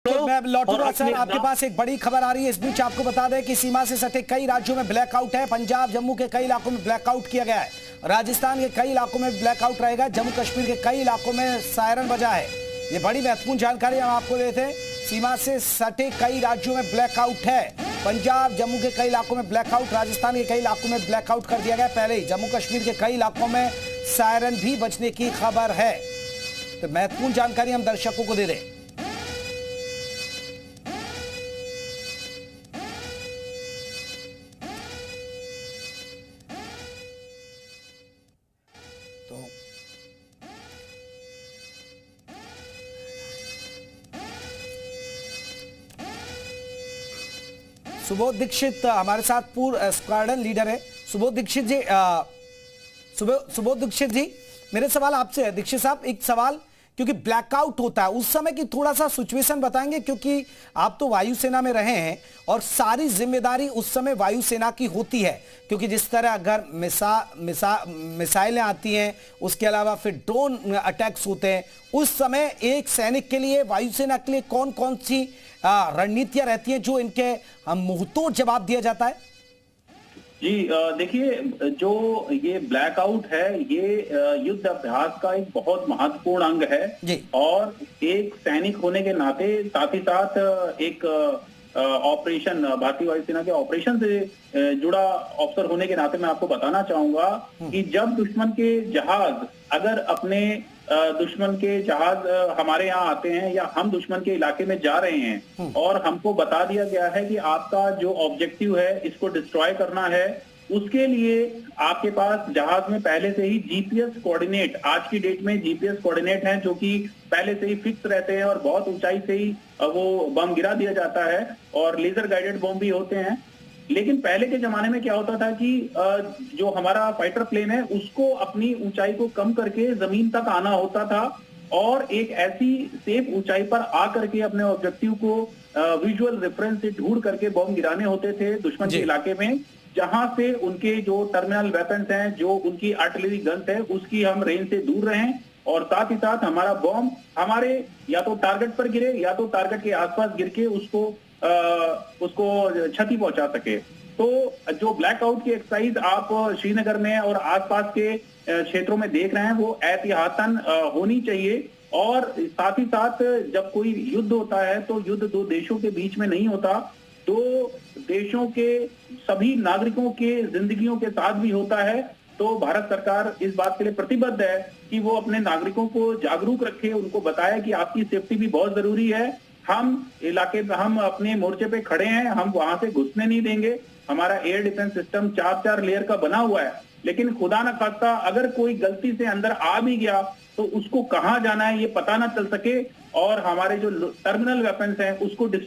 तो मैं लौटूंगा सर, आपके पास एक बड़ी खबर आ रही है। इस बीच आपको बता दें कि सीमा से सटे कई राज्यों में ब्लैकआउट है। पंजाब जम्मू के कई इलाकों में ब्लैकआउट किया गया है। राजस्थान के कई इलाकों में ब्लैकआउट रहेगा। जम्मू कश्मीर के कई इलाकों में सायरन बजा है। ये बड़ी महत्वपूर्ण जानकारी हम आपको देते हैं। सीमा से सटे कई राज्यों में ब्लैकआउट है। पंजाब जम्मू के कई इलाकों में ब्लैकआउट, राजस्थान के कई इलाकों में ब्लैकआउट कर दिया गया। पहले ही जम्मू कश्मीर के कई इलाकों में सायरन भी बजने की खबर है। तो महत्वपूर्ण जानकारी हम दर्शकों को दे दें। तो सुबोध दीक्षित हमारे साथ पूर्व स्क्वाड्रन लीडर है। सुबोध दीक्षित जी, सुबोध दीक्षित जी, मेरे सवाल आपसे है। दीक्षित साहब, एक सवाल, क्योंकि ब्लैकआउट होता है उस समय की थोड़ा सा सिचुएशन बताएंगे, क्योंकि आप तो वायुसेना में रहे हैं और सारी जिम्मेदारी उस समय वायुसेना की होती है, क्योंकि जिस तरह अगर मिसाइलें आती हैं, उसके अलावा फिर ड्रोन अटैक्स होते हैं, उस समय एक सैनिक के लिए, वायुसेना के लिए कौन कौन सी रणनीतियां रहती हैं जो इनके मुंहतोड़ जवाब दिया जाता है? जी देखिए, जो ये ब्लैकआउट है ये युद्ध अभ्यास का एक बहुत महत्वपूर्ण अंग है और एक सैनिक होने के नाते साथ ही साथ एक ऑपरेशन, भारतीय वायुसेना के ऑपरेशन से जुड़ा अफसर होने के नाते मैं आपको बताना चाहूंगा कि जब दुश्मन के जहाज, अगर अपने दुश्मन के जहाज हमारे यहाँ आते हैं या हम दुश्मन के इलाके में जा रहे हैं और हमको बता दिया गया है कि आपका जो ऑब्जेक्टिव है इसको डिस्ट्रॉय करना है, उसके लिए आपके पास जहाज में पहले से ही जीपीएस कोऑर्डिनेट, आज की डेट में जीपीएस कोऑर्डिनेट हैं जो कि पहले से ही फिक्स रहते हैं और बहुत ऊंचाई से ही वो बम गिरा दिया जाता है और लेजर गाइडेड बम भी होते हैं। लेकिन पहले के जमाने में क्या होता था कि जो हमारा फाइटर प्लेन है उसको अपनी ऊंचाई को कम करके जमीन तक आना होता था और एक ऐसी सेफ ऊंचाई पर आकर के अपने ऑब्जेक्टिव को विजुअल रेफरेंस से ढूंढ करके बम गिराने होते थे दुश्मन के इलाके में, जहां से उनके जो टर्मिनल वेपन्स हैं, जो उनकी आर्टिलरी गन्स है, उसकी हम रेंज से दूर रहें और साथ ही साथ हमारा बम हमारे या तो टारगेट पर गिरे या तो टारगेट के आसपास गिर के उसको क्षति पहुंचा सके। तो जो ब्लैकआउट की एक्सरसाइज आप श्रीनगर में और आसपास के क्षेत्रों में देख रहे हैं वो एहतियातन होनी चाहिए। और साथ ही साथ जब कोई युद्ध होता है तो युद्ध दो देशों के बीच में नहीं होता, दो देशों के सभी नागरिकों के जिंदगियों के साथ भी होता है। तो भारत सरकार इस बात के लिए प्रतिबद्ध है कि वो अपने नागरिकों को जागरूक रखे, उनको बताए कि आपकी सेफ्टी भी बहुत जरूरी है। हम इलाके पे, हम अपने मोर्चे पे खड़े हैं, हम वहां से घुसने नहीं देंगे। हमारा एयर डिफेंस सिस्टम 4 लेयर का बना हुआ है, लेकिन खुदा न खास्ता अगर कोई गलती से अंदर आ भी गया तो उसको कहां जाना है ये पता ना चल सके और हमारे जो टर्मिनल वेपन्स हैं उसको